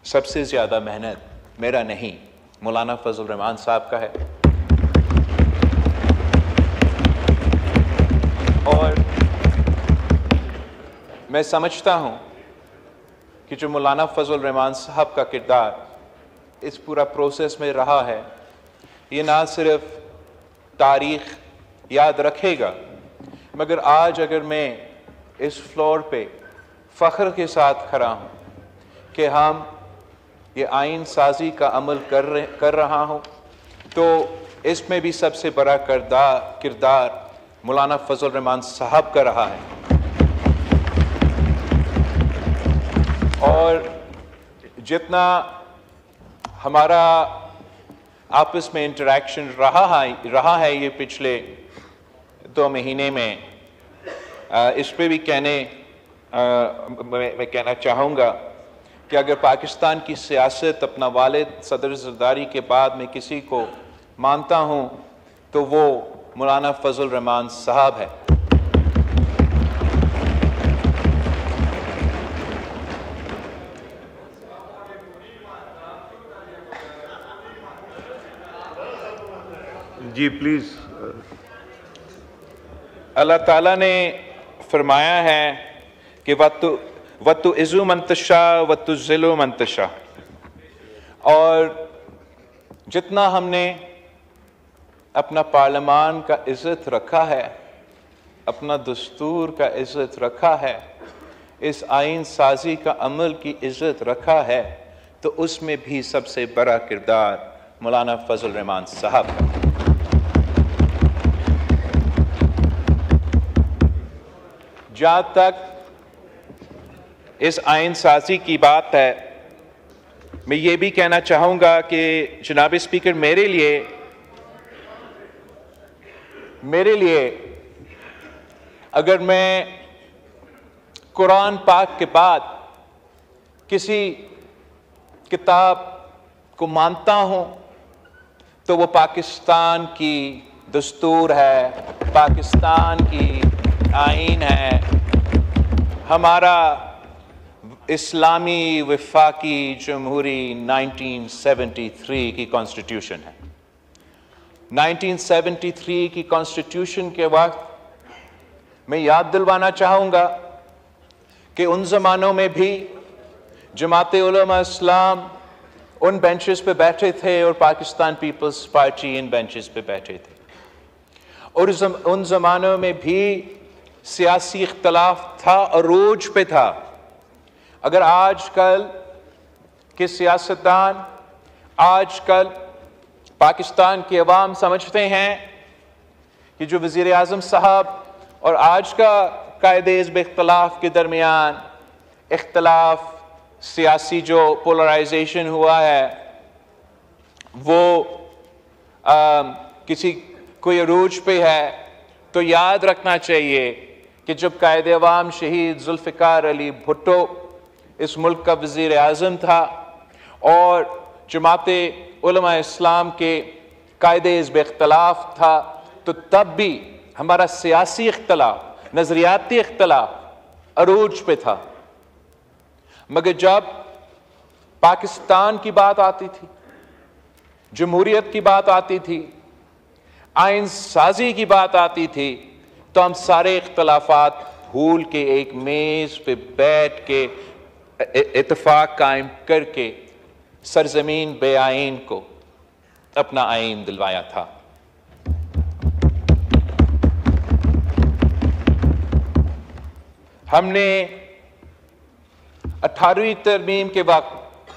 सबसे ज़्यादा मेहनत मेरा नहीं, मौलाना फजल रहमान साहब का है। और मैं समझता हूँ कि जो मौलाना फजल रहमान साहब का किरदार इस पूरा प्रोसेस में रहा है, ये ना सिर्फ तारीख़ याद रखेगा, मगर आज अगर मैं इस फ्लोर पे फ़ख्र के साथ खड़ा हूँ कि हम ये आइन साजी का अमल कर रहा हूँ, तो इसमें भी सबसे बड़ा किरदार मौलाना फजल रहमान साहब का रहा है। और जितना हमारा आपस में इंटरेक्शन रहा है ये पिछले 2 महीने में, इस पे भी मैं कहना चाहूँगा कि अगर पाकिस्तान की सियासत अपना वालिद सदर ज़रदारी के बाद में किसी को मानता हूँ तो वो मौलाना फजल रहमान साहब है। जी प्लीज़। अल्लाह ताला ने फरमाया है कि वत्तु इज़्ज़ु मंतशा वत्तु ज़िल्लु मंतशा, और जितना हमने अपना पार्लियामान का इज़्ज़त रखा है, अपना दस्तूर का इज़्ज़त रखा है, इस आइन साजी का अमल की इज़्ज़त रखा है, तो उसमें भी सबसे बड़ा किरदार मौलाना फजल रहमान साहब का। जहाँ तक इस आइन साजी की बात है, मैं ये भी कहना चाहूँगा कि जनाब स्पीकर, मेरे लिए अगर मैं कुरान पाक के बाद किसी किताब को मानता हूँ तो वो पाकिस्तान की दस्तूर है, पाकिस्तान की आइन है, हमारा इस्लामी वफाकी जमहूरी 1973 की कॉन्स्टिट्यूशन है। 1973 की कॉन्स्टिट्यूशन के वक्त मैं याद दिलवाना चाहूँगा कि उन ज़मानों में भी जमात उलमा इस्लाम उन बेंचेस पे बैठे थे और पाकिस्तान पीपल्स पार्टी इन बेंचेस पे बैठे थे, और उन ज़मानों में भी सियासी इख्तलाफ था, अरूज पे था। अगर आजकल के सियासतदान, आजकल पाकिस्तान के अवाम समझते हैं कि जो वज़ीर आज़म साहब और आज का कायदे-ए-हिज़्ब इख्तलाफ के दरमियान इख्तलाफ, सियासी जो पोलराइजेशन हुआ है, वो कोई अरूज पे है, तो याद रखना चाहिए कि जब कायदे अवाम शहीद जुल्फ़िकार अली भुट्टो इस मुल्क का वज़ीर आज़म था और जमाते उलमा इस्लाम के कायदे-ए-हिज़्ब इख्तलाफ था, तो तब भी हमारा सियासी इख्तलाफ, नज़रियाती इख्तलाफ अरूज पे था। मगर जब पाकिस्तान की बात आती थी, जमहूरियत की बात आती थी, आइन साजी की बात आती थी, तो हम सारे इख्तलाफात भूल के एक मेज़ पे बैठ के इत्तेफाक कायम करके सरजमीन बे आइन को अपना आइन दिलवाया था। हमने 18वीं तरमीम के वक्त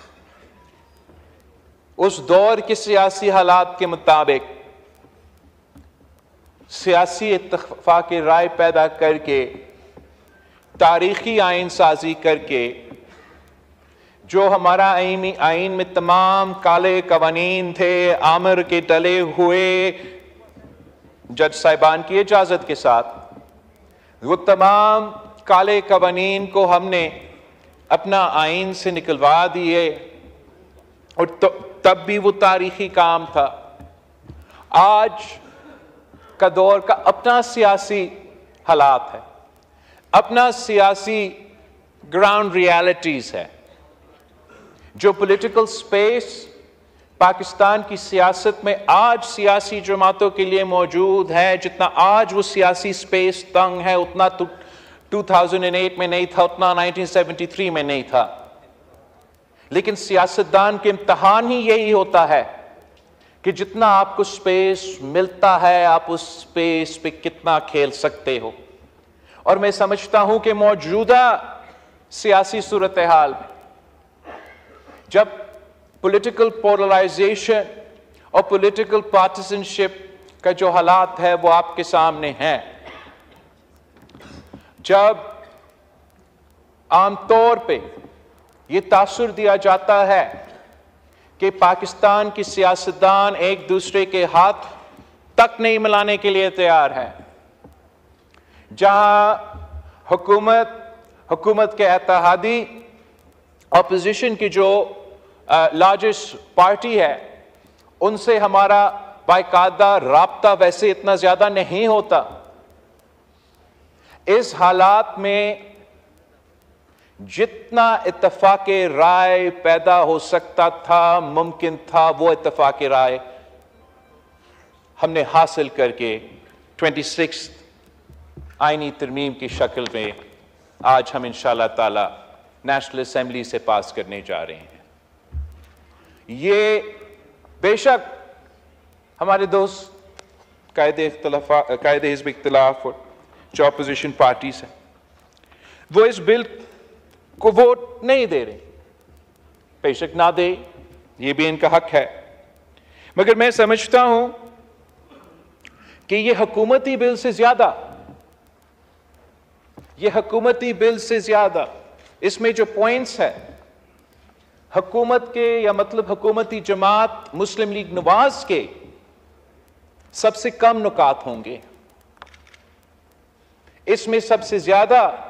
उस दौर के सियासी हालात के मुताबिक सियासी इत्तेफाक राय पैदा करके, तारीखी आइन साजी करके, जो हमारा आइन में तमाम काले कवानीन थे, आमिर के डले हुए जज साहिबान की इजाज़त के साथ, वो तमाम काले कवानीन को हमने अपना आइन से निकलवा दिए, और तब भी वो तारीखी काम था। आज का दौर का अपना सियासी हालात है, अपना सियासी ग्राउंड रियलिटीज़ है, जो पॉलिटिकल स्पेस पाकिस्तान की सियासत में आज सियासी जमातों के लिए मौजूद है, जितना आज वो सियासी स्पेस तंग है, उतना 2008 में नहीं था, उतना 1973 में नहीं था। लेकिन सियासतदान के इम्तिहान ही यही होता है कि जितना आपको स्पेस मिलता है, आप उस स्पेस पे कितना खेल सकते हो। और मैं समझता हूं कि मौजूदा सियासी सूरत हाल में जब पॉलिटिकल पोलराइजेशन और पॉलिटिकल पार्टिसनशिप का जो हालात है वो आपके सामने है, जब आमतौर पे ये तासुर दिया जाता है कि पाकिस्तान की सियासतदान एक दूसरे के हाथ तक नहीं मिलाने के लिए तैयार है, जहां हुकूमत के इत्तेहादी ऑपोजिशन की जो लार्जेस्ट पार्टी है उनसे हमारा बाकायदा राब्ता वैसे इतना ज्यादा नहीं होता। इस हालात में जितना इत्तफाक़े राय पैदा हो सकता था, मुमकिन था, वो इत्तफाक़े राय हमने हासिल करके 26 आईनी तरमीम की शक्ल में आज हम इंशाअल्लाह ताला नेशनल असेंबली से पास करने जा रहे हैं। ये बेशक हमारे दोस्त कायदे हिज़्ब इख्तिलाफ और जो अपोजिशन पार्टीज हैं वो इस बिल को वोट नहीं दे रहे, बेशक ना दे, ये भी इनका हक है। मगर मैं समझता हूं कि ये हुकूमती बिल से ज्यादा, इसमें जो पॉइंट्स है हुकूमत के या मतलब हुकूमती जमात मुस्लिम लीग नवाज के सबसे कम नुकात होंगे। इसमें सबसे ज्यादा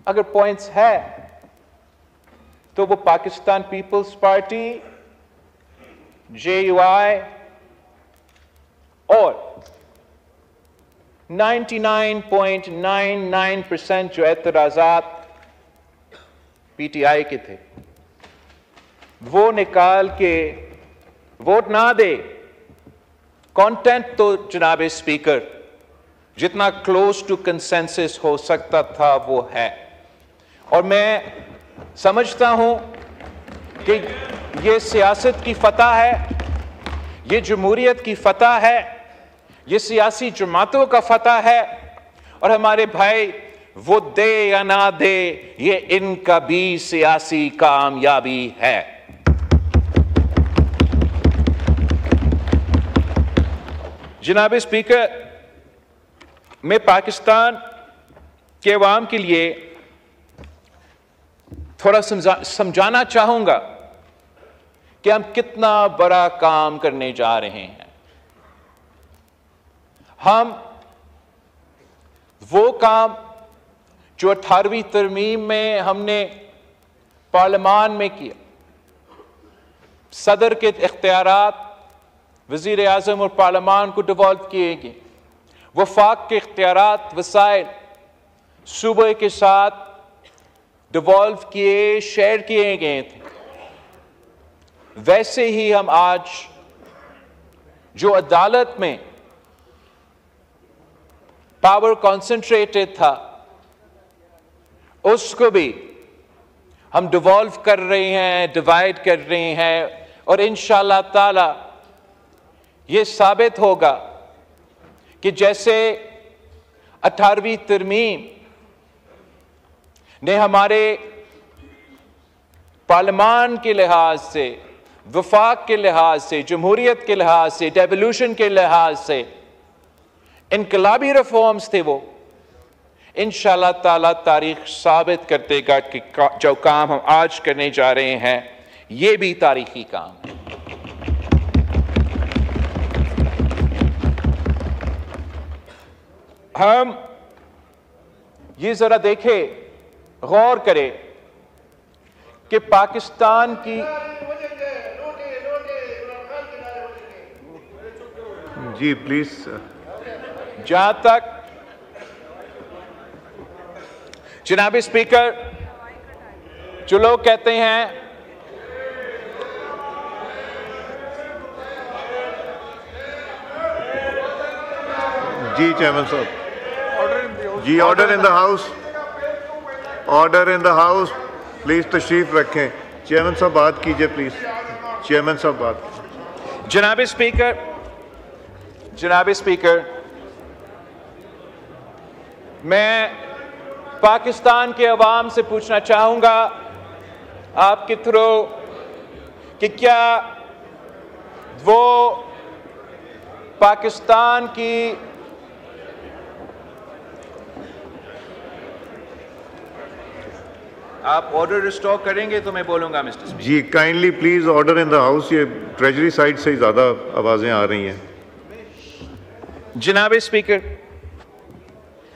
अगर पॉइंट्स है तो वो पाकिस्तान पीपल्स पार्टी, JUI और 99.99% जो एतराजात PTI के थे वो निकाल के वोट ना दे। कंटेंट तो जनाब स्पीकर जितना क्लोज टू कंसेंसस हो सकता था वो है, और मैं समझता हूं कि ये सियासत की फतह है, ये जमहूरियत की फतह है, ये सियासी जमातों का फतह है, और हमारे भाई वो दे या ना दे ये इनका भी सियासी कामयाबी है। जनाब स्पीकर, मैं पाकिस्तान के अवाम के लिए थोड़ा समझाना चाहूंगा कि हम कितना बड़ा काम करने जा रहे हैं। हम वो काम जो 18वीं तरमीम में हमने पार्लियामान में किया, सदर के इख्तियारात वज़ीर आज़म और पार्लियामान को डिवॉल्व किए गए, वफाक के इख्तियारात वसाइल सूबे के साथ डिवॉल्व किए, शेयर किए गए थे। वैसे ही हम आज जो अदालत में पावर कॉन्सेंट्रेटेड था उसको भी हम डिवॉल्व कर रहे हैं, डिवाइड कर रहे हैं, और इंशाअल्लाह ताला ये साबित होगा कि जैसे 18वीं तरमीम ने हमारे पार्लियामान के लिहाज से, वफाक के लिहाज से, जमहूरियत के लिहाज से, डेवोल्यूशन के लिहाज से इनकलाबी रिफॉर्म्स थे, वो इंशाअल्लाह ताला तारीख साबित कर देगा कि जो काम हम आज करने जा रहे हैं ये भी तारीखी काम है। हम ये जरा देखें, गौर करें कि पाकिस्तान की जी प्लीज, जहां तक जनाब स्पीकर जो लोग कहते हैं जी चेयरमैन साहब जी, order in the house, order in the house, please तशरीफ रखें। चेयरमैन साहब बात कीजिए प्लीज। चेयरमैन साहब बात। जनाब स्पीकर, जनाब स्पीकर, मैं पाकिस्तान के अवाम से पूछना चाहूंगा आपके थ्रू कि क्या वो पाकिस्तान की आप ऑर्डर रिस्टोर करेंगे तो मैं बोलूंगा मिस्टर स्पीकर। जी kindly please order in the House. ये ट्रेजरी साइड से ही ज्यादा आवाजें आ रही हैं। जनाब स्पीकर,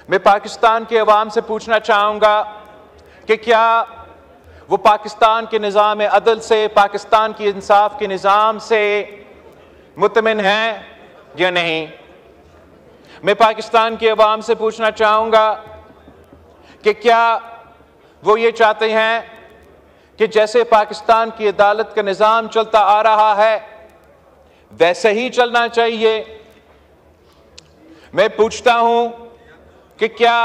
मैं पाकिस्तान के अवाम से पूछना चाहूंगा कि क्या वो पाकिस्तान के निज़ाम अदल से, पाकिस्तान की इंसाफ के निज़ाम से मुतमिन हैं या नहीं। मैं पाकिस्तान के अवाम से पूछना चाहूंगा कि क्या वो ये चाहते हैं कि जैसे पाकिस्तान की अदालत का निज़ाम चलता आ रहा है वैसे ही चलना चाहिए। मैं पूछता हूं कि क्या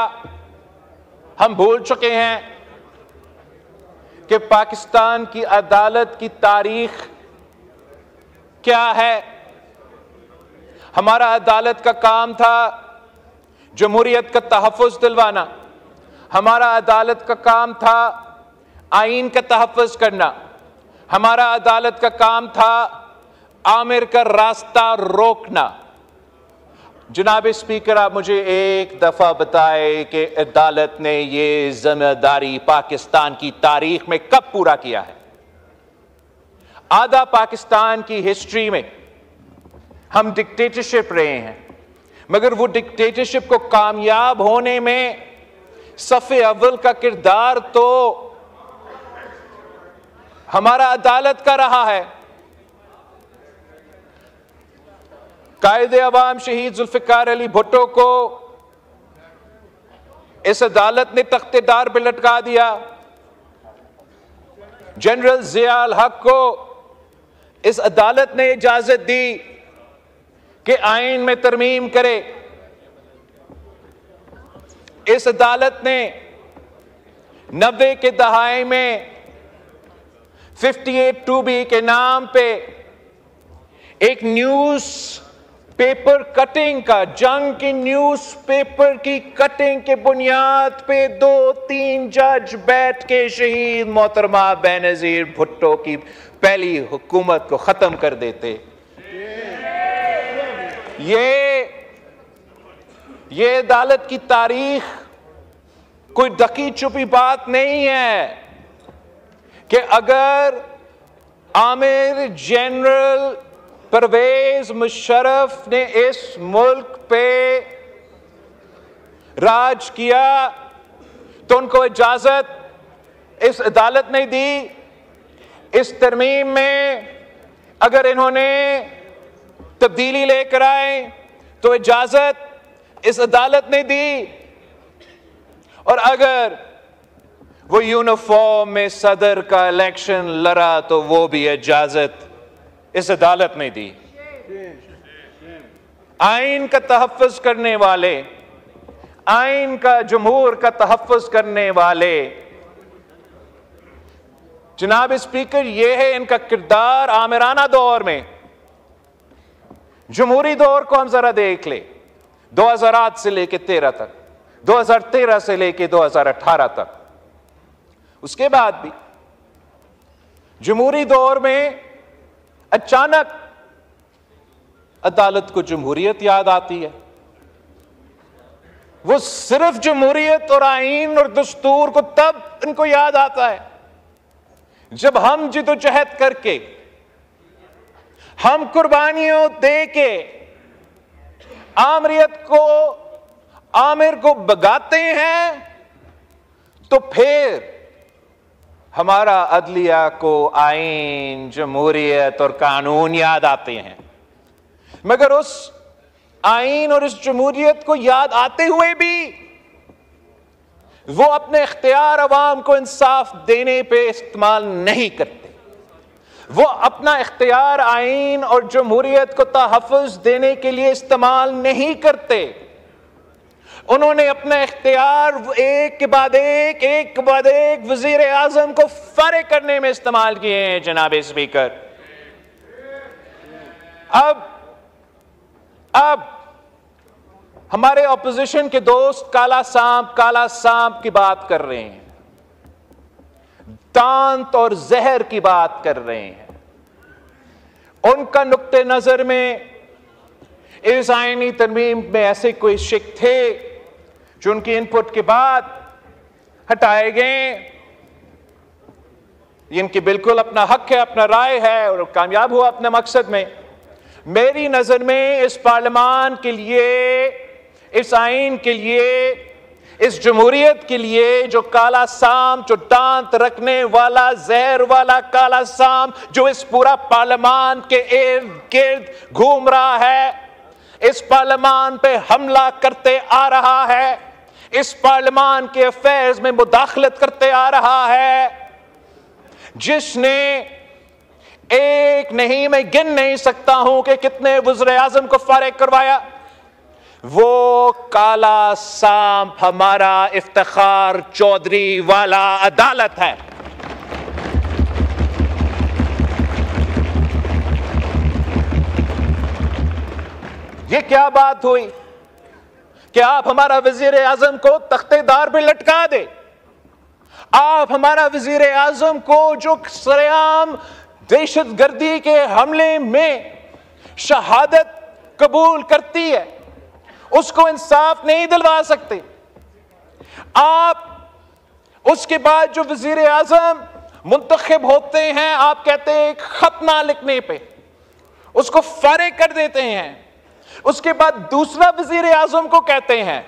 हम भूल चुके हैं कि पाकिस्तान की अदालत की तारीख क्या है। हमारा अदालत का काम था जमहूरियत का तहफ़्फ़ुज़ दिलवाना, हमारा अदालत का काम था आईन का तहफ़्फ़ुज़ करना, हमारा अदालत का काम था आमिर का रास्ता रोकना। जनाब स्पीकर, आप मुझे एक दफ़ा बताए कि अदालत ने ये जिम्मेदारी पाकिस्तान की तारीख में कब पूरा किया है। आधा पाकिस्तान की हिस्ट्री में हम डिक्टेटरशिप रहे हैं, मगर वो डिक्टेटरशिप को कामयाब होने में सफ़े अव्वल का किरदार तो हमारा अदालत का रहा है। कायदे अवाम शहीद जुल्फ़िकार अली भुट्टो को इस अदालत ने तख्तेदार पे लटका दिया। जनरल ज़ियाउल हक को इस अदालत ने इजाजत दी कि आईन में तरमीम करे। इस अदालत ने 90 के दहाई में 58 2B के नाम पे एक न्यूज पेपर कटिंग का, जंग की न्यूज पेपर की कटिंग के बुनियाद पे 2-3 जज बैठ के शहीद मोहतरमा बेनजीर भुट्टो की पहली हुकूमत को खत्म कर देते। ये अदालत की तारीख कोई ढकी छुपी बात नहीं है कि अगर आमिर जनरल परवेज मुशर्रफ ने इस मुल्क पे राज किया तो उनको इजाजत इस अदालत ने दी। इस तरमीम में अगर इन्होंने तब्दीली लेकर आए तो इजाजत इस अदालत ने दी, और अगर वो यूनिफॉर्म में सदर का इलेक्शन लड़ा तो वो भी इजाजत इस अदालत ने दी। आइन का तहफ़्फ़ुज़ करने वाले, आइन का जमहूर का तहफ़्फ़ुज़ करने वाले, जनाब स्पीकर, ये है इनका किरदार आमिराना दौर में। जमहूरी दौर को हम जरा देख ले, 2008 से लेके 13 तक, 2013 से लेके 2018 तक। उसके बाद भी जमहूरी दौर में अचानक अदालत को जमहूरियत याद आती है। वो सिर्फ जमहूरियत और आईन और दस्तूर को तब इनको याद आता है जब हम जिदोजहद करके, हम कुर्बानियों दे के आमिर को भगाते हैं, तो फिर हमारा अदलिया को आईन, जमहूरियत और कानून याद आते हैं। मगर उस आईन और इस जमहूरियत को याद आते हुए भी वो अपने इख्तियार अवाम को इंसाफ देने पे इस्तेमाल नहीं करते। वो अपना इख्तियार आईन और जमहूरियत को तहफ़्फ़ुज़ देने के लिए इस्तेमाल नहीं करते। उन्होंने अपना इख्तियार एक के बाद एक वजीर आजम को फारिग करने में इस्तेमाल किए हैं जनाब स्पीकर। अब हमारे ऑपोजिशन के दोस्त काला सांप की बात कर रहे हैं, दांत और जहर की बात कर रहे हैं। उनका नुक्ते नजर में इस आईनी तरमीम में ऐसे कोई शिक थे जो उनकी इनपुट के बाद हटाए गए। इनकी बिल्कुल अपना हक है, अपना राय है और कामयाब हुआ अपने मकसद में। मेरी नजर में इस पार्लियामान के लिए, इस आइन के लिए, इस जमहूरियत के लिए जो काला सांप, जो दांत रखने वाला जहर वाला काला सांप जो इस पूरा पार्लियामान के इर्द गिर्द घूम रहा है, इस पार्लियामान पे हमला करते आ रहा है, इस पार्लियामान के अफेयर्स में मुदाखलत करते आ रहा है, जिसने एक नहीं, मैं गिन नहीं सकता हूं कि कितने वज़ीर आज़म को फारिग करवाया, वो काला सांप हमारा इफ्तिखार चौधरी वाला अदालत है। ये क्या बात हुई कि आप हमारा वजीर आजम को तख्तेदार पे लटका दे? आप हमारा वजीर आजम को जो सरेआम दहशतगर्दी के हमले में शहादत कबूल करती है उसको इंसाफ नहीं दिलवा सकते। आप उसके बाद जो वजीर आजम मुंतखब होते हैं, आप कहते हैं एक खत ना लिखने पे उसको फारिग कर देते हैं। उसके बाद दूसरा वजीर आजम को कहते हैं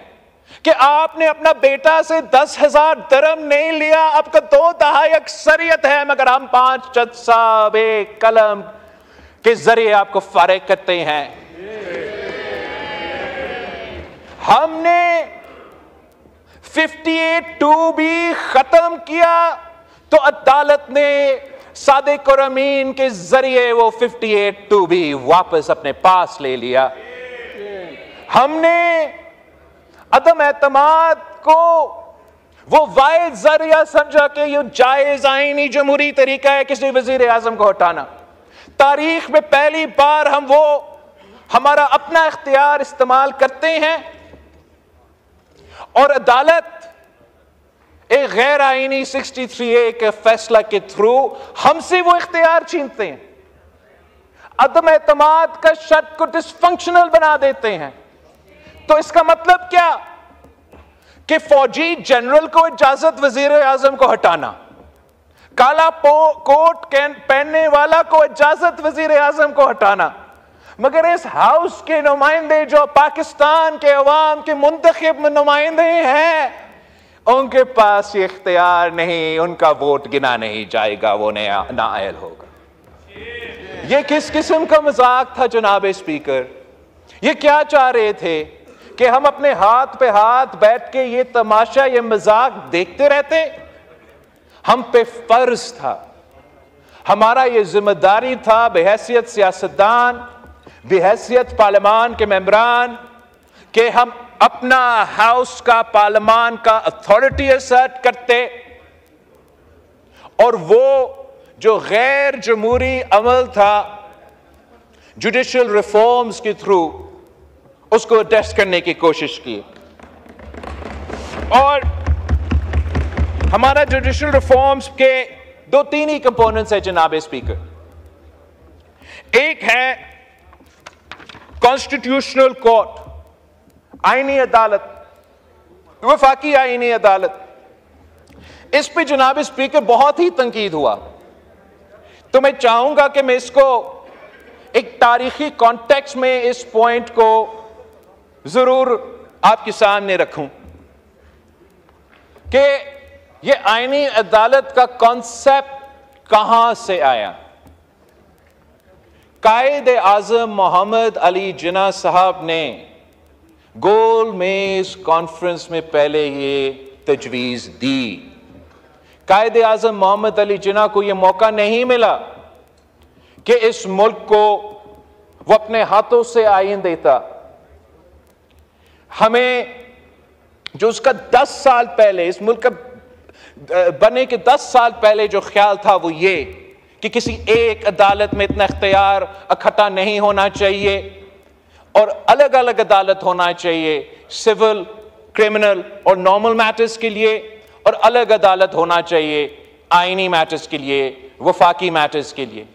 कि आपने अपना बेटा से 10,000 दरम नहीं लिया, आपका 2 दहाई अक्सरियत है, मगर हम 5 जज साहब एक कलम के जरिए आपको फारिग करते हैं। हमने 58(2) भी खत्म किया तो अदालत ने सादिक और अमीन के जरिए वो 58(2) भी वापस अपने पास ले लिया। हमने अदम एतमाद को वो वाहिद जरिया समझा कि ये जायज आईनी जमहूरी तरीका है किसी वजीर आजम को हटाना। तारीख में पहली बार हम वो हमारा अपना इख्तियार इस्तेमाल करते हैं और अदालत एक गैर आईनी 63A के फैसला के थ्रू हमसे वो इख्तियार छीनते हैं, अदम एतमाद का शर्त को डिसफंक्शनल बना देते हैं। तो इसका मतलब क्या कि फौजी जनरल को इजाजत वजीर आजम को हटाना, काला कोट पहनने वाला को इजाजत वजीर आजम को हटाना, मगर इस हाउस के नुमाइंदे जो पाकिस्तान के अवाम के मुंतखब नुमाइंदे हैं उनके पास ये इख्तियार नहीं, उनका वोट गिना नहीं जाएगा, वो नाअहल होगा। ये किस किस्म का मजाक था जनाब स्पीकर? ये क्या चाह रहे थे कि हम अपने हाथ पे हाथ बैठ के ये तमाशा, ये मजाक देखते रहते? हम पे फर्ज था, हमारा ये जिम्मेदारी था बेहैसियत सियासतदान, बेहैसियत पार्लियामान के मेंबरान, कि हम अपना हाउस का, पार्लियामान का अथॉरिटी असर्ट करते और वो जो गैर जमहूरी अमल था जुडिशियल रिफॉर्म्स के थ्रू उसको टेस्ट करने की कोशिश की। और हमारा जुडिशियल रिफॉर्म्स के 2-3 ही कंपोनेंट्स है जनाब स्पीकर। एक है कॉन्स्टिट्यूशनल कोर्ट, आईनी अदालत, वफाकी आईनी अदालत। इस पे जनाब स्पीकर बहुत ही तंकीद हुआ, तो मैं चाहूंगा कि मैं इसको एक तारीखी कॉन्टेक्स्ट में इस पॉइंट को जरूर आपके सामने रखूं कि ये आईनी अदालत का कॉन्सेप्ट कहां से आया। कायद आजम मोहम्मद अली जिन्ना साहब ने गोल मेज कॉन्फ्रेंस में पहले ये तजवीज दी। कायद आजम मोहम्मद अली जिन्ना को यह मौका नहीं मिला कि इस मुल्क को वो अपने हाथों से आइन देता। हमें जो उसका 10 साल पहले, इस मुल्क का बने के 10 साल पहले जो ख्याल था वो ये कि किसी एक अदालत में इतना इख्तियार इकट्ठा नहीं होना चाहिए और अलग अलग अदालत होना चाहिए, सिविल, क्रिमिनल और नॉर्मल मैटर्स के लिए, और अलग अदालत होना चाहिए आईनी मैटर्स के लिए, वफाकी मैटर्स के लिए।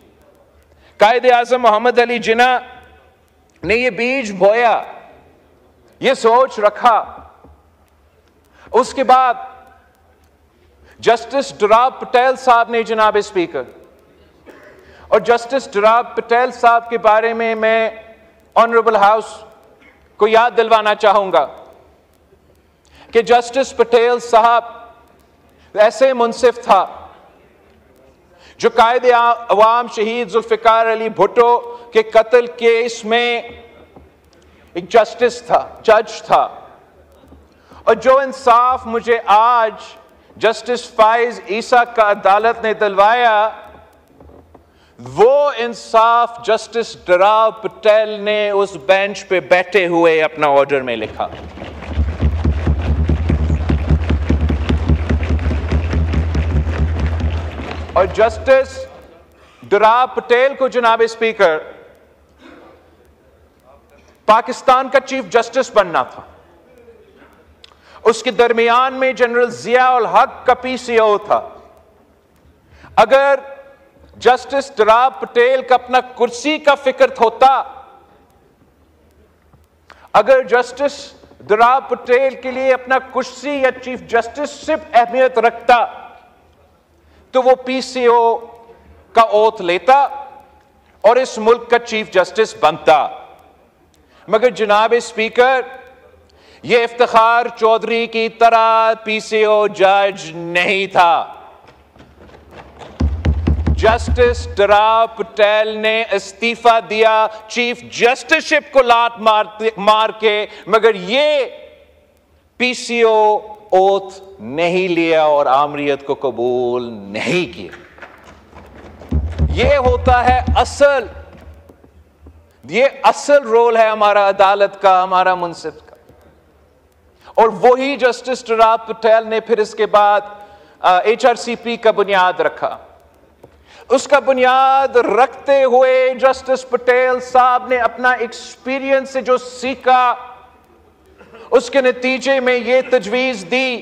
कायदे आज़म मोहम्मद अली जिन्ना ने ये बीज बोया, ये सोच रखा। उसके बाद जस्टिस डुराब पटेल साहब ने, जनाब स्पीकर, और जस्टिस डुराब पटेल साहब के बारे में मैं ऑनरेबल हाउस को याद दिलवाना चाहूंगा कि जस्टिस पटेल साहब ऐसे मुंसिफ था जो कायदे अवाम शहीद जुल्फिकार अली भुट्टो के कत्ल केस में एक जस्टिस था, जज था, और जो इंसाफ मुझे आज जस्टिस फाइज ईसा का अदालत ने दिलवाया, वो इंसाफ जस्टिस डुराब पटेल ने उस बेंच पे बैठे हुए अपना ऑर्डर में लिखा। और जस्टिस डुराब पटेल को, जनाब स्पीकर, पाकिस्तान का चीफ जस्टिस बनना था। उसके दरमियान में जनरल जिया उल हक का पीसीओ था। अगर जस्टिस डुराब पटेल का अपना कुर्सी का फिक्र होता, अगर जस्टिस डुराब पटेल के लिए अपना कुर्सी या चीफ जस्टिस सिर्फ अहमियत रखता तो वो पीसीओ का ओथ लेता और इस मुल्क का चीफ जस्टिस बनता। मगर जनाब स्पीकर, ये इफ्तिखार चौधरी की तरह पीसीओ जज नहीं था। जस्टिस डुराब पटेल ने इस्तीफा दिया चीफ जस्टिसशिप को लात मार के, मगर ये पीसीओ ओथ नहीं लिया और आमरीत को कबूल नहीं किया। ये होता है असल, ये असल रोल है हमारा अदालत का, हमारा मुंसिफ का। और वही जस्टिस डुराब पटेल ने फिर इसके बाद HRCP का बुनियाद रखा। उसका बुनियाद रखते हुए जस्टिस पटेल साहब ने अपना एक्सपीरियंस से जो सीखा, उसके नतीजे में यह तजवीज दी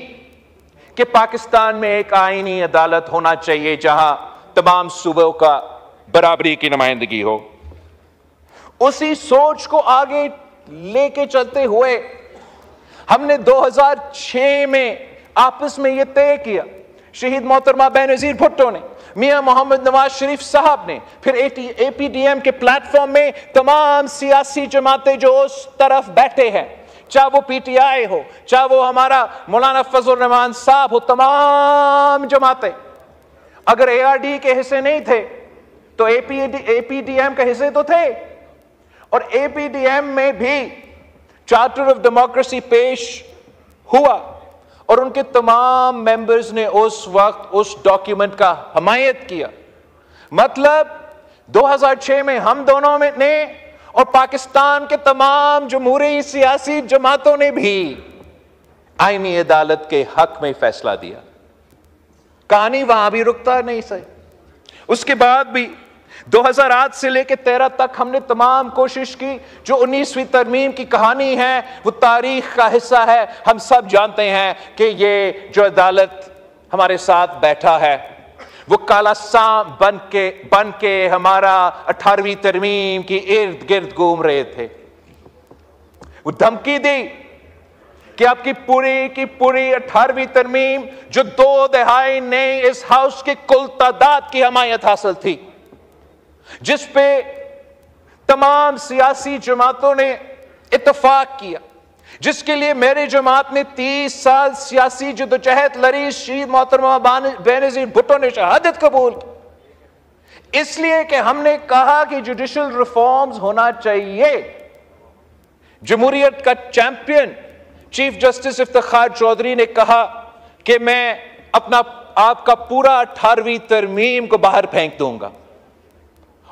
कि पाकिस्तान में एक आईनी अदालत होना चाहिए जहां तमाम सूबों का बराबरी की नुमाइंदगी हो। उसी सोच को आगे लेके चलते हुए हमने 2006 में आपस में यह तय किया, शहीद मोहतरमा बेनज़ीर भुट्टो ने, मियां मोहम्मद नवाज शरीफ साहब ने, फिर APDM के प्लेटफॉर्म में तमाम सियासी जमातें जो उस तरफ बैठे हैं, चाहे वो PTI हो, चाहे वो हमारा मौलाना फजल रहमान साहब हो, तमाम जमातें अगर ARD के हिस्से नहीं थे तो APDM के हिस्से तो थे। और APDM में भी चार्टर ऑफ डेमोक्रेसी पेश हुआ और उनके तमाम मेंबर्स ने उस वक्त उस डॉक्यूमेंट का हमायत किया। मतलब 2006 में हम दोनों में ने और पाकिस्तान के तमाम जमहूरी सियासी जमातों ने भी आईनी अदालत के हक में फैसला दिया। कहानी वहां भी रुकता नहीं सही। उसके बाद भी 2008 से लेकर 13 तक हमने तमाम कोशिश की। जो 19वीं तरमीम की कहानी है वो तारीख का हिस्सा है। हम सब जानते हैं कि ये जो अदालत हमारे साथ बैठा है वो काला सांप बन के हमारा 18वीं तरमीम की इर्द गिर्द घूम रहे थे। वो धमकी दी कि आपकी पूरी की पूरी 18वीं तरमीम जो 2 दहाई ने इस हाउस की कुल तादाद की हमायत हासिल थी, जिस पे तमाम सियासी जमातों ने इत्तफाक किया, जिसके लिए मेरी जमात ने 30 साल सियासी जदोजहद लड़ी, शहीद मोहतरमा बेनज़ीर भुट्टो ने शहादत कबूल की। इसलिए कि हमने कहा कि जुडिशल रिफॉर्म्स होना चाहिए। जमहूरियत का champion chief justice Iftikhar Chaudhry ने कहा कि मैं अपना आपका पूरा 18वीं तरमीम को बाहर फेंक दूंगा,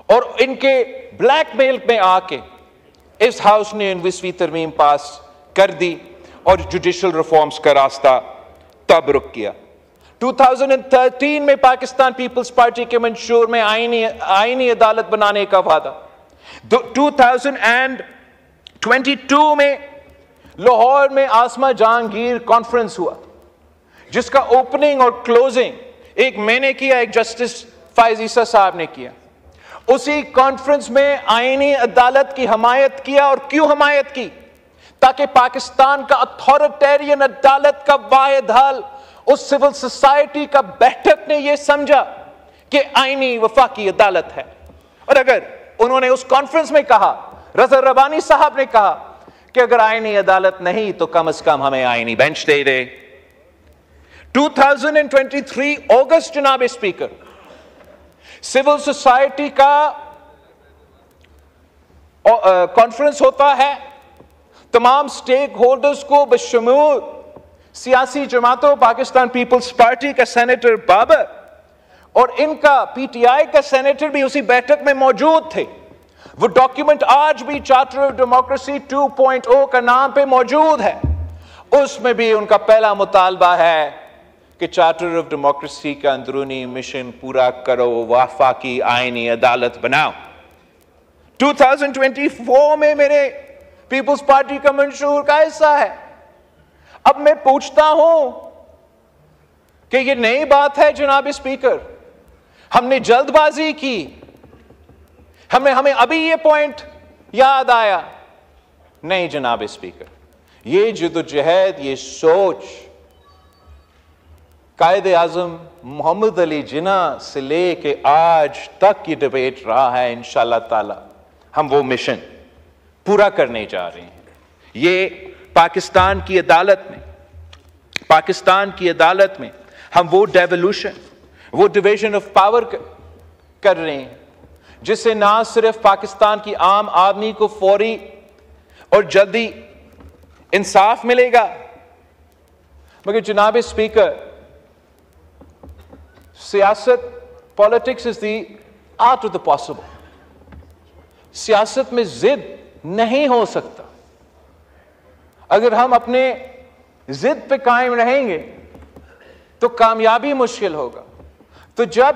और इनके ब्लैकमेल में आके इस हाउस ने 19वीं तरमीम पास कर दी और जुडिशल रिफॉर्म्स का रास्ता तब रुक गया। 2013 में पाकिस्तान पीपल्स पार्टी के मंशूर में आईनी अदालत बनाने का वादा। 2022 में लाहौर में आसमा जहांगीर कॉन्फ्रेंस हुआ, जिसका ओपनिंग और क्लोजिंग एक मैंने किया, एक जस्टिस फायज ईसा साहब ने किया। उसी कॉन्फ्रेंस में आईनी अदालत की हमायत किया। और क्यों हमायत की? ताकि पाकिस्तान का अथॉरिटेरियन अदालत का वाहिद हल उस सिविल सोसाइटी का बैठक ने यह समझा कि आईनी वफाकी अदालत है। और अगर उन्होंने उस कॉन्फ्रेंस में कहा, रज़ा रब्बानी साहब ने कहा कि अगर आईनी अदालत नहीं तो कम से कम हमें आईनी बेंच दे दे। 2023 अगस्त जनाब स्पीकर, सिविल सोसाइटी का कॉन्फ्रेंस होता है। तमाम स्टेक होल्डर्स को बशमूल सियासी जमातों, पाकिस्तान पीपल्स पार्टी का सेनेटर बाबर और इनका पीटीआई का सेनेटर भी उसी बैठक में मौजूद थे। वो डॉक्यूमेंट आज भी चार्टर ऑफ डेमोक्रेसी 2.0 का नाम पे मौजूद है। उसमें भी उनका पहला मुतालबा है कि चार्टर ऑफ डेमोक्रेसी का अंदरूनी मिशन पूरा करो, वफाकी आईनी अदालत बनाओ। 2024 में मेरे पीपल्स पार्टी का मंशूर का हिस्सा है। अब मैं पूछता हूं कि यह नई बात है जनाब स्पीकर, हमने जल्दबाजी की, हमें अभी यह पॉइंट याद आया? नहीं जनाब स्पीकर, ये जद्दोजहद, ये सोच कायदे आज़म मोहम्मद अली जिन्ना से लेके आज तक ये डिबेट रहा है। इंशाअल्लाह ताला हम वो मिशन पूरा करने जा रहे हैं। ये पाकिस्तान की अदालत में हम वो डेवोल्यूशन, वो डिवीजन ऑफ पावर कर रहे हैं जिससे ना सिर्फ पाकिस्तान की आम आदमी को फौरी और जल्दी इंसाफ मिलेगा, मगर जनाब स्पीकर, सियासत, politics is the art of the possible. सियासत में जिद नहीं हो सकता। अगर हम अपने जिद पे कायम रहेंगे तो कामयाबी मुश्किल होगा। तो जब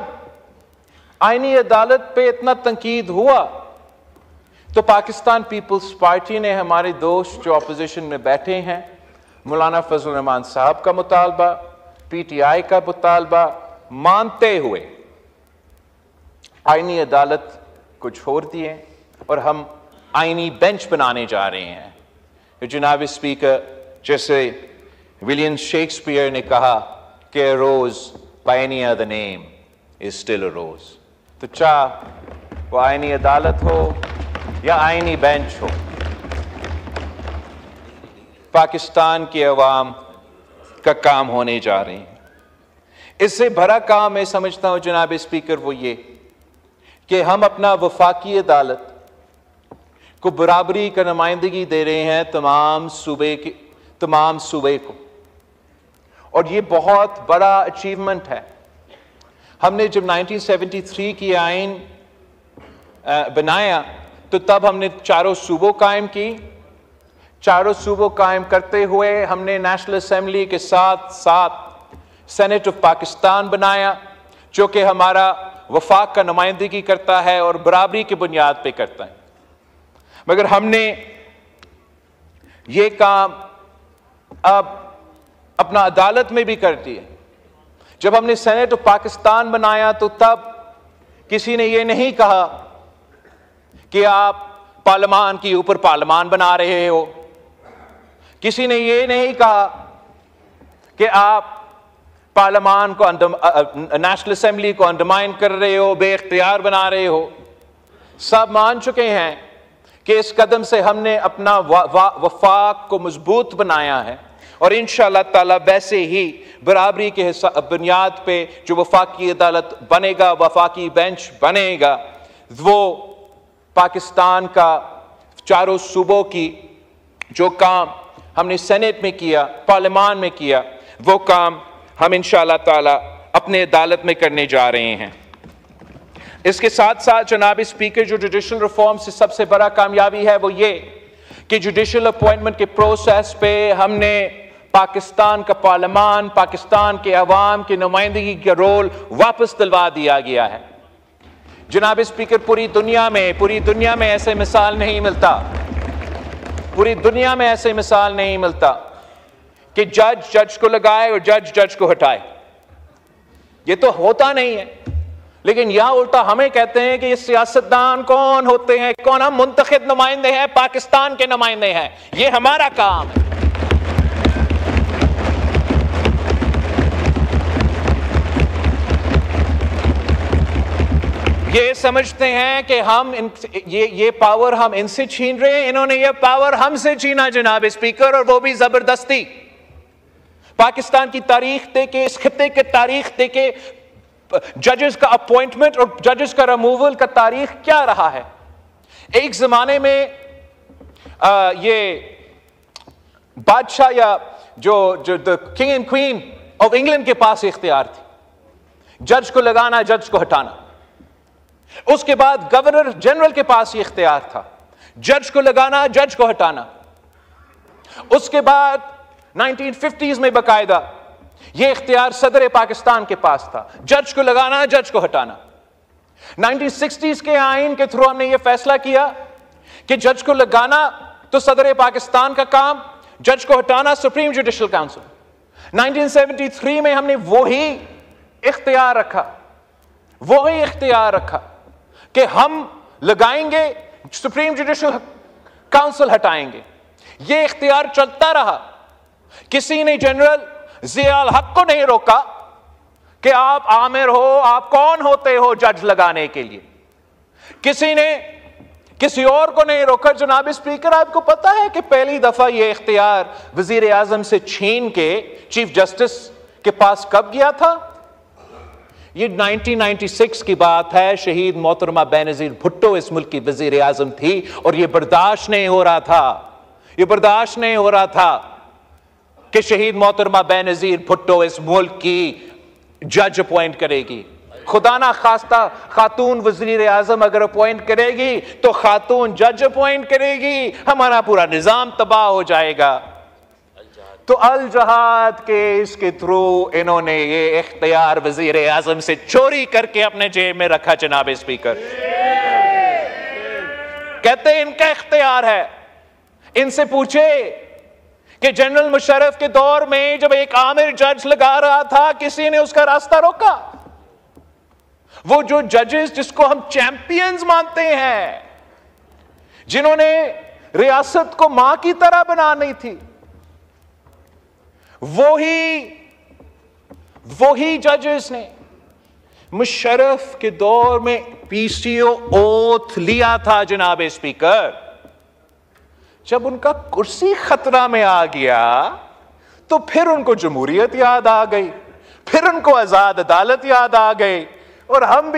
आईनी अदालत पे इतना तंकीद हुआ तो पाकिस्तान पीपल्स पार्टी ने हमारे दोस्त जो अपोजिशन में बैठे हैं, मौलाना फजल रहमान साहब का मुतालबा, पीटीआई का मुतालबा मानते हुए आईनी अदालत को छोड़ दिए और हम आईनी बेंच बनाने जा रहे हैं। जनाब स्पीकर, जैसे विलियम शेक्सपियर ने कहा कि a rose by any other name is still a rose। तो चाहे वो आईनी अदालत हो या आईनी बेंच हो, पाकिस्तान के अवाम का काम होने जा रहे हैं। इससे भरा काम मैं समझता हूं जनाब स्पीकर वो ये कि हम अपना वफाकी अदालत को बराबरी का नुमाइंदगी दे रहे हैं तमाम सूबे को, और ये बहुत बड़ा अचीवमेंट है। हमने जब 1973 की आइन बनाया तो तब हमने चारों सूबों कायम की। चारों सूबों कायम करते हुए हमने नेशनल असेंबली के साथ साथ सेनेट ऑफ पाकिस्तान बनाया, जो कि हमारा वफाक का नुमाइंदगी करता है और बराबरी की बुनियाद पे करता है। मगर हमने ये काम अब अपना अदालत में भी कर दिया। जब हमने सेनेट ऑफ पाकिस्तान बनाया तो तब किसी ने ये नहीं कहा कि आप पार्लियामान के ऊपर पार्लियामान बना रहे हो, किसी ने ये नहीं कहा कि आप पार्लियामान को नेशनल असेंबली को अंडरमाइन कर रहे हो, बेइख्तियार बना रहे हो। सब मान चुके हैं कि इस कदम से हमने अपना वफाक को मजबूत बनाया है और इंशाअल्लाह ताला वैसे ही बराबरी के बुनियाद पे जो वफाकी अदालत बनेगा, वफाकी बेंच बनेगा, वो पाकिस्तान का चारों सूबों की जो काम हमने सेनेट में किया, पार्लियामान में किया, वो काम हम इंशाअल्लाह ताला अपने अदालत में करने जा रहे हैं। इसके साथ साथ जनाब स्पीकर, जो जुडिशल रिफॉर्म से सबसे बड़ा कामयाबी है वो ये कि जुडिशल अपॉइंटमेंट के प्रोसेस पे हमने पाकिस्तान का पार्लियामान, पाकिस्तान के अवाम की नुमाइंदगी का रोल वापस दिलवा दिया गया है। जनाब स्पीकर, पूरी दुनिया में ऐसे मिसाल नहीं मिलता, पूरी दुनिया में ऐसे मिसाल नहीं मिलता कि जज को लगाए और जज को हटाए। ये तो होता नहीं है। लेकिन यहां उल्टा हमें कहते हैं कि ये सियासतदान कौन होते हैं, कौन? हम मुंतखब नुमाइंदे हैं, पाकिस्तान के नुमाइंदे हैं, ये हमारा काम है। ये समझते हैं कि हम ये पावर हम इनसे छीन रहे हैं, इन्होंने ये पावर हमसे छीना जनाब स्पीकर, और वो भी जबरदस्ती। पाकिस्तान की तारीख देके, इस खित्ते के तारीख देके जजेस का अपॉइंटमेंट और जजेस का रिमूवल का तारीख क्या रहा है। एक जमाने में ये बादशाह या जो the king and queen of England के पास इख्तियार थी, जज को लगाना, जज को हटाना। उसके बाद गवर्नर जनरल के पास ये इख्तियार था, जज को लगाना, जज को हटाना। उसके बाद 1950s में बकायदा ये इख्तियार सदर पाकिस्तान के पास था, जज को लगाना, जज को हटाना। 1960s के आइन के थ्रू हमने ये फैसला किया कि जज को लगाना तो सदर पाकिस्तान का काम, जज को हटाना सुप्रीम जुडिशल काउंसिल। 1973 में हमने वही इख्तियार रखा कि हम लगाएंगे, सुप्रीम जुडिशल काउंसिल हटाएंगे। यह इख्तियार चलता रहा। किसी ने जनरल ज़ियाउल हक को नहीं रोका कि आप आमिर हो, आप कौन होते हो जज लगाने के लिए। किसी ने किसी और को नहीं रोका। जनाब स्पीकर, आपको पता है कि पहली दफा यह इख्तियार वजीर आजम से छीन के चीफ जस्टिस के पास कब गया था? ये 1996 की बात है। शहीद मोहतरमा बेनज़ीर भुट्टो इस मुल्क की वजीर आजम थी और यह बर्दाश्त नहीं हो रहा था कि शहीद मोहतरमा बेनज़ीर भुट्टो इस मुल्क की जज अपॉइंट करेगी। खुदा ना खास्ता खातून वजीर आजम अगर अपॉइंट करेगी तो खातून जज अपॉइंट करेगी, हमारा पूरा निजाम तबाह हो जाएगा। तो अल जहाद के इसके थ्रू इन्होंने ये इख्तियार वजीर आजम से चोरी करके अपने जेब में रखा। जनाब स्पीकर, कहते हैं इनका इख्तियार है। इनसे पूछे कि जनरल मुशर्रफ के दौर में जब एक आमिर जज लगा रहा था, किसी ने उसका रास्ता रोका? वो जो जजेस जिसको हम चैंपियंस मानते हैं, जिन्होंने रियासत को मां की तरह बनानी थी, वही जजेस ने मुशर्रफ के दौर में पीसीओ ओथ लिया था। जनाब स्पीकर, जब उनका कुर्सी खतरा में आ गया तो फिर उनको जमहूरियत याद आ गई, फिर उनको आजाद अदालत याद आ गई। और हम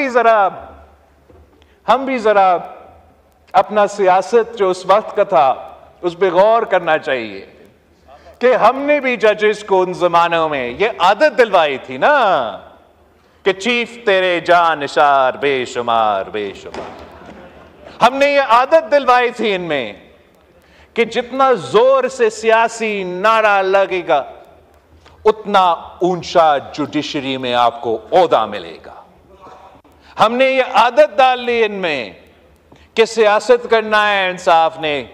भी जरा अपना सियासत जो उस वक्त का था उस पर गौर करना चाहिए कि हमने भी जजेस को उन जमानों में ये आदत दिलवाई थी ना कि चीफ तेरे जान निसार बेशुमार बेशुमार। हमने ये आदत दिलवाई थी इनमें कि जितना जोर से सियासी नारा लगेगा उतना ऊंचा जुडिशरी में आपको ओहदा मिलेगा। हमने ये आदत डाल ली इनमें कि सियासत करना है इंसाफ ने,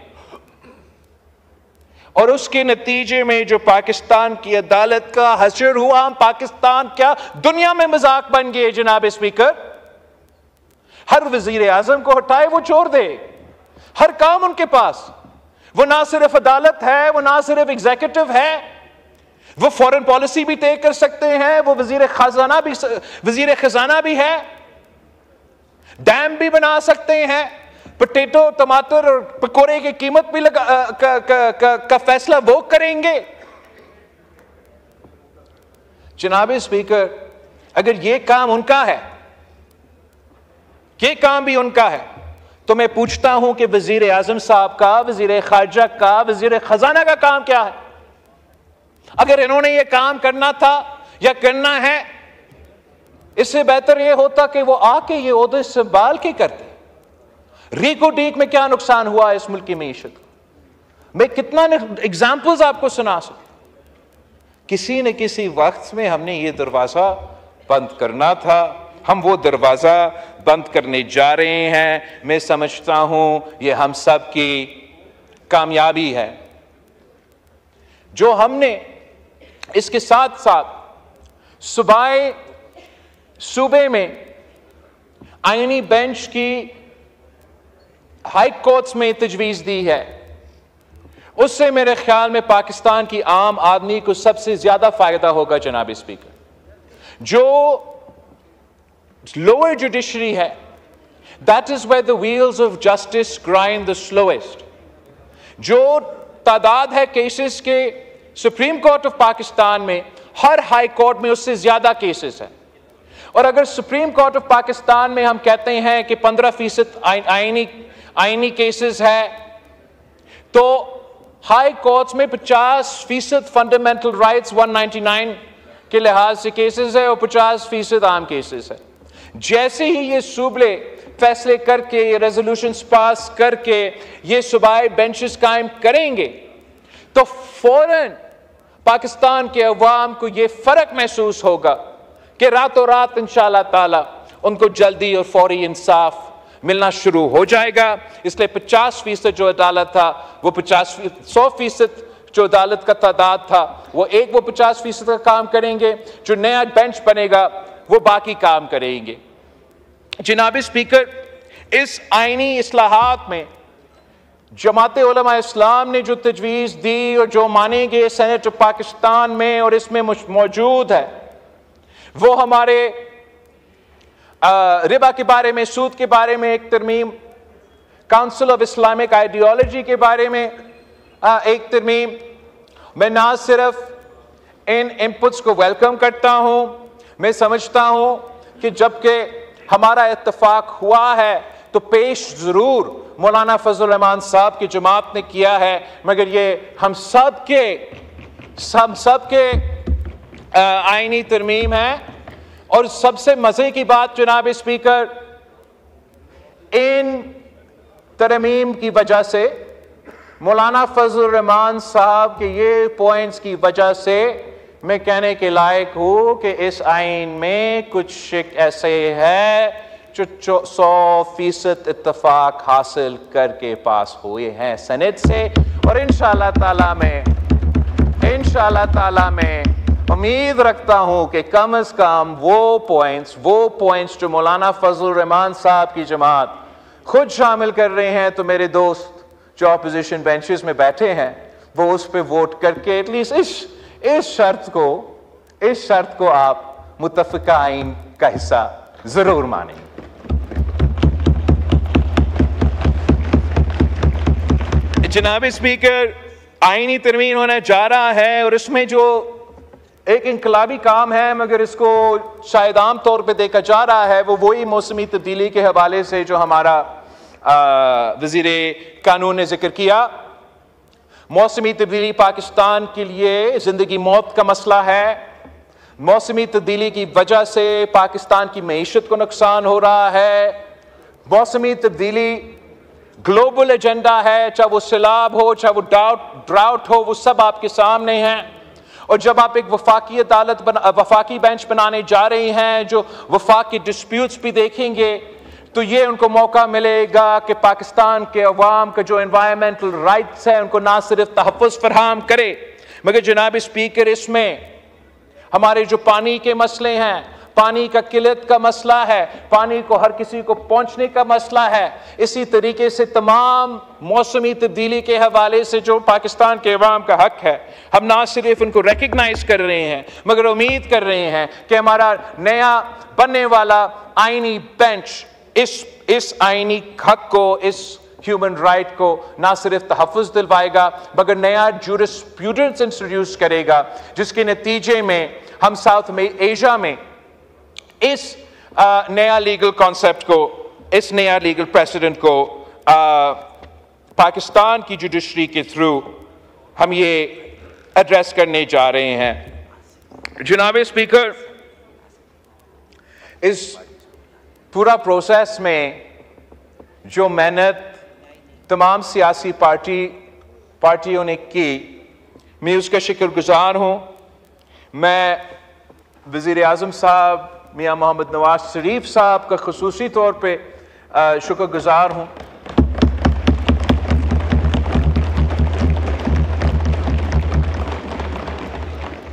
और उसके नतीजे में जो पाकिस्तान की अदालत का हशर हुआ, हम पाकिस्तान क्या दुनिया में मजाक बन गए। जनाब स्पीकर, हर वजीर आजम को हटाए वो छोड़ दे, हर काम उनके पास। वो ना सिर्फ अदालत है, वो ना सिर्फ एग्जीक्यूटिव है, वो फॉरेन पॉलिसी भी तय कर सकते हैं, वो वजीर खजाना भी है, डैम भी बना सकते हैं, पोटैटो टमाटर और पकोड़े की कीमत भी का फैसला वो करेंगे। जनाब स्पीकर, अगर ये काम उनका है, ये काम भी उनका है, तो मैं पूछता हूं कि वजीर आजम साहब का, वजीर खारजा का, वजीर खजाना का काम क्या है? अगर इन्होंने ये काम करना था या करना है, इससे बेहतर यह होता कि वो आके ये ओहदे संभाल के करते। रीको डीक में क्या नुकसान हुआ इस मुल्क की मीशत? मैं कितना एग्जाम्पल्स आपको सुना सकता। किसी न किसी वक्त में हमने ये दरवाजा बंद करना था, हम वो दरवाजा बंद करने जा रहे हैं। मैं समझता हूं ये हम सब की कामयाबी है। जो हमने इसके साथ साथ सूबे में आईनी बेंच की हाई कोर्ट्स में तजवीज दी है, उससे मेरे ख्याल में पाकिस्तान की आम आदमी को सबसे ज्यादा फायदा होगा। जनाब स्पीकर, जो लोअर जुडिशरी है, that is where the wheels of justice grind the slowest. जो तादाद है केसेस के सुप्रीम कोर्ट ऑफ पाकिस्तान में, हर हाई कोर्ट में उससे ज्यादा केसेस हैं। और अगर सुप्रीम कोर्ट ऑफ पाकिस्तान में हम कहते हैं कि 15% आईनी केसेस है, तो हाई कोर्ट्स में 50% फंडामेंटल राइट्स 199 के लिहाज से केसेस है और 50% आम केसेस है। जैसे ही ये सूबे फैसले करके, ये रेजोल्यूशंस पास करके ये सूबाई बेंचेस कायम करेंगे, तो फौरन पाकिस्तान के अवाम को ये फर्क महसूस होगा कि रातों रात इंशाअल्लाह ताला उनको जल्दी और फौरी इंसाफ मिलना शुरू हो जाएगा। इसलिए 50% जो अदालत था वो 100% जो अदालत का तादाद था वो 50% का काम करेंगे। जो नया बेंच बनेगा वो बाकी काम करेंगे। जनाब स्पीकर, इस आईनी इस्लाहात में जमात उलमा इस्लाम ने जो तजवीज़ दी और जो माने गए सेनेट ऑफ पाकिस्तान में और इसमें मौजूद है, वो हमारे रिबा के बारे में, सूद के बारे में एक तरमीम, काउंसिल ऑफ इस्लामिक आइडियोलॉजी के बारे में एक तरमीम। मैं ना सिर्फ इन इनपुट्स को वेलकम करता हूं, मैं समझता हूं कि जबकि हमारा इत्तेफाक हुआ है तो पेश जरूर मौलाना फजल रहमान साहब की जमात ने किया है, मगर ये हम सब के आईनी तरमीम है। और सबसे मजे की बात जनाब स्पीकर, इन तरमीम की वजह से, मौलाना फजल रहमान साहब के ये पॉइंट्स की वजह से मैं कहने के लायक हूं कि इस आइन में कुछ ऐसे है जो 100% इत्तेफाक हासिल करके पास हुए हैं सेनेट से। और इंशाअल्लाह ताला मैं उम्मीद रखता हूं कि कम से कम वो पॉइंट्स जो मौलाना फजल रहमान साहब की जमात खुद शामिल कर रहे हैं, तो मेरे दोस्त जो अपोजिशन बेंचेस में बैठे हैं वो उस पर वोट करके एटलीस्ट इस शर्त को आप मुत्तफ़िका आइन का हिस्सा जरूर मानेंगे। जनाब स्पीकर, आईनी तरमीम होने जा रहा है और इसमें जो एक इनकलाबी काम है, मगर इसको शायद आम तौर पे देखा जा रहा है, वो वही मौसमी तब्दीली के हवाले से जो हमारा वज़ीर कानून ने जिक्र किया। मौसमी तब्दीली पाकिस्तान के लिए ज़िंदगी मौत का मसला है। मौसमी तब्दीली की वजह से पाकिस्तान की मईशत को नुकसान हो रहा है। मौसमी तब्दीली ग्लोबल एजेंडा है, चाहे वो सैलाब हो, चाहे वो ड्राउट हो, वो सब आपके सामने हैं। और जब आप एक वफाकी बेंच बनाने जा रहे हैं जो वफाकी डिस्प्यूट्स भी देखेंगे, तो ये उनको मौका मिलेगा कि पाकिस्तान के अवाम का जो एनवायरमेंटल राइट्स है उनको ना सिर्फ तहफ़्फ़ुज़ फराहम करे, मगर जनाब स्पीकर, इसमें हमारे जो पानी के मसले हैं, पानी का किल्लत का मसला है, पानी को हर किसी को पहुंचने का मसला है, इसी तरीके से तमाम मौसमी तब्दीली के हवाले से जो पाकिस्तान के अवाम का हक है, हम ना सिर्फ उनको रिकग्नाइज कर रहे हैं मगर उम्मीद कर रहे हैं कि हमारा नया बनने वाला आईनी बेंच इस आईनी हक को, इस ह्यूमन राइट को ना सिर्फ तहफ़्फ़ुज़ दिलवाएगा मगर नया जूरिस्प्रूडेंस इंट्रोड्यूस करेगा, जिसके नतीजे में हम साउथ में एशिया में इस नया लीगल कॉन्सेप्ट को, इस नया लीगल प्रेसिडेंट को पाकिस्तान की जुडिशरी के थ्रू हम ये एड्रेस करने जा रहे हैं। जनाब स्पीकर, इस पूरा प्रोसेस में जो मेहनत तमाम सियासी पार्टियों ने की, मैं उसका शुक्रगुजार हूँ। मैं वज़ीर आज़म साहब मियाँ मोहम्मद नवाज शरीफ साहब का ख़ुसूसी तौर पे शुक्रगुजार हूँ।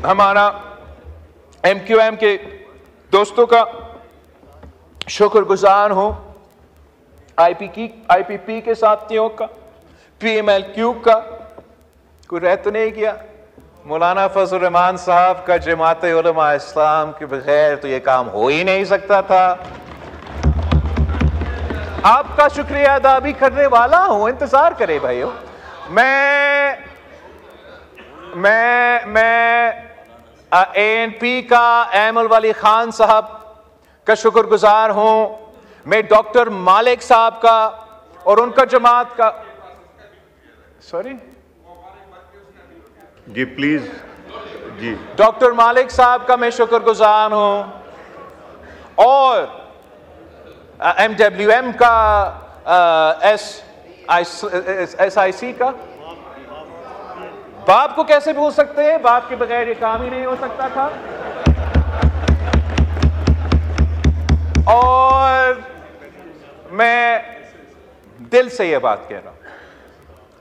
हमारा MQM के दोस्तों का शुक्रगुजार हूँ, IPP के साथियों का, PMLQ का। कोई रह तो नहीं गया? मौलाना फजल रहमान साहब का जमात उलमा इस्लाम के बगैर तो ये काम हो ही नहीं सकता था। आपका शुक्रिया अदा भी करने वाला हूं, इंतजार करें भाइयों। मैं ANP का एमल वाली खान साहब का शुक्रगुजार हूं। मैं डॉक्टर मालिक साहब का और उनका जमात का, सॉरी जी प्लीज जी, डॉक्टर मालिक साहब का मैं शुक्रगुजार हूं, और MWM का SIC का। बाप को कैसे भूल सकते हैं? बाप के बगैर ये काम ही नहीं हो सकता था। और मैं दिल से ये बात कह रहा हूं,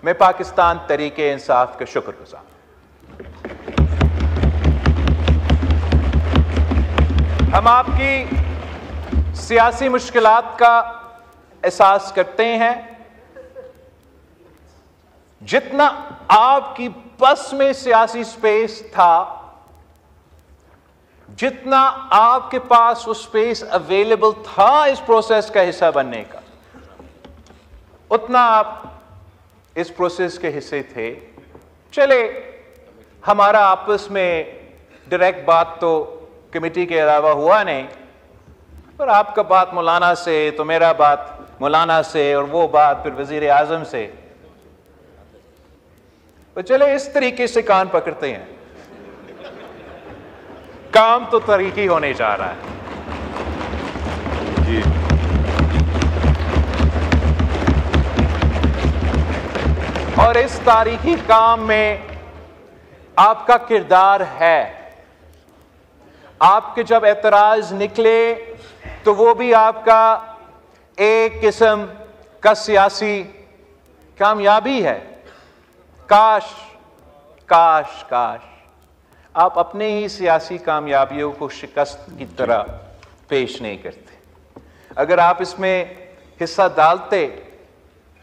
मैं पाकिस्तान तरीके इंसाफ का शुक्रगुजार। हम आपकी सियासी मुश्किलात का एहसास करते हैं। जितना आपकी बस में सियासी स्पेस था, जितना आपके पास वो स्पेस अवेलेबल था इस प्रोसेस का हिस्सा बनने का, उतना आप इस प्रोसेस के हिस्से थे। चले, हमारा आपस में डायरेक्ट बात तो कमेटी के अलावा हुआ नहीं, पर आपका बात मौलाना से, तो मेरा बात मौलाना से, और वो बात फिर वजीर आजम से। तो चले इस तरीके से कान पकड़ते हैं, काम तो तरीकी होने जा रहा है जी। और इस तारीखी काम में आपका किरदार है। आपके जब एतराज निकले तो वो भी आपका एक किस्म का सियासी कामयाबी है। काश काश काश आप अपने ही सियासी कामयाबियों को शिकस्त की तरह पेश नहीं करते। अगर आप इसमें हिस्सा डालते,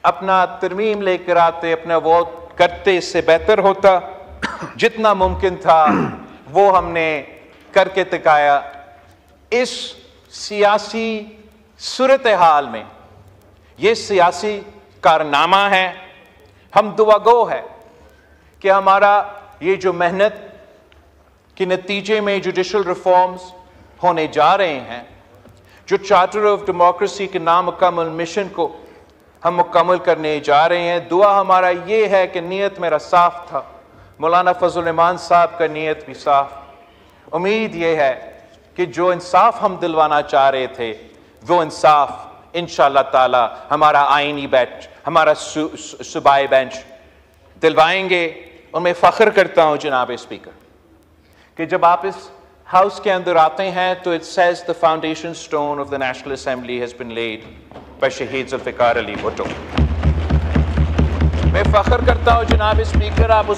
अपना तरमीम लेकर आते, अपना वोट करते, इससे बेहतर होता। जितना मुमकिन था वो हमने करके दिखाया। इस सियासी सूरत हाल में ये सियासी कारनामा है। हम दुआगो है कि हमारा ये जो मेहनत के नतीजे में जुडिशल रिफॉर्म्स होने जा रहे हैं, जो चार्टर ऑफ डेमोक्रेसी के नामुकम्मल मिशन को हम मुकम्मल करने जा रहे हैं, दुआ हमारा ये है कि नीयत मेरा साफ था, मौलाना फजल रहमान साहब का नीयत भी साफ। उम्मीद ये है कि जो इंसाफ हम दिलवाना चाह रहे थे वो इंसाफ इंशाअल्लाह ताला हमारा आईनी बेंच, हमारा सूबाई बेंच दिलवाएंगे। और मैं फ़ख्र करता हूँ जनाब स्पीकर कि जब आप इस हाउस के अंदर आते हैं तो it says the foundation stone of the National Assembly has been laid by Shaheed Zulfikar Ali Bhutto. मैं फ़ख्र करता हूँ जनाब स्पीकर, आप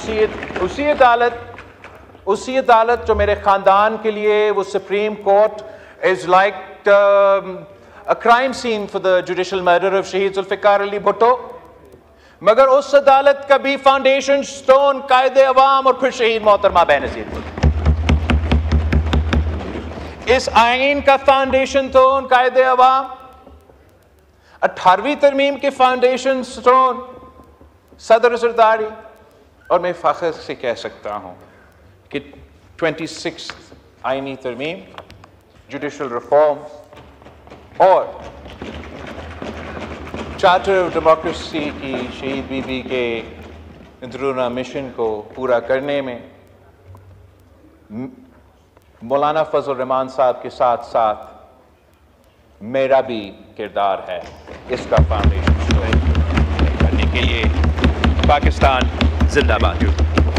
उसी अदालत जो मेरे ख़ानदान के लिए वो Supreme Court is like a crime scene for the judicial murder of Shaheed Zulfikar Ali Bhutto, मगर उस अदालत का भी फाउंडेशन स्टोन कायदे अवाम और फिर शहीद मोहतरमा बेनज़ीर भुट्टो। इस आईन का फाउंडेशन स्टोन कायदे अवाम, 18वीं तरमीम के फाउंडेशन स्टोन सदर जरदारी। और मैं फ़ख्र से कह सकता हूँ कि 26 आईनी तरमीम, जुडिशल रिफॉर्म और चार्टर ऑफ डेमोक्रेसी की शहीद बीबी के अंदरूना मिशन को पूरा करने में मौलाना फजल रहमान साहब के साथ साथ मेरा भी किरदार है। इसका फाउंडेशन करने के लिए पाकिस्तान जिंदाबाद।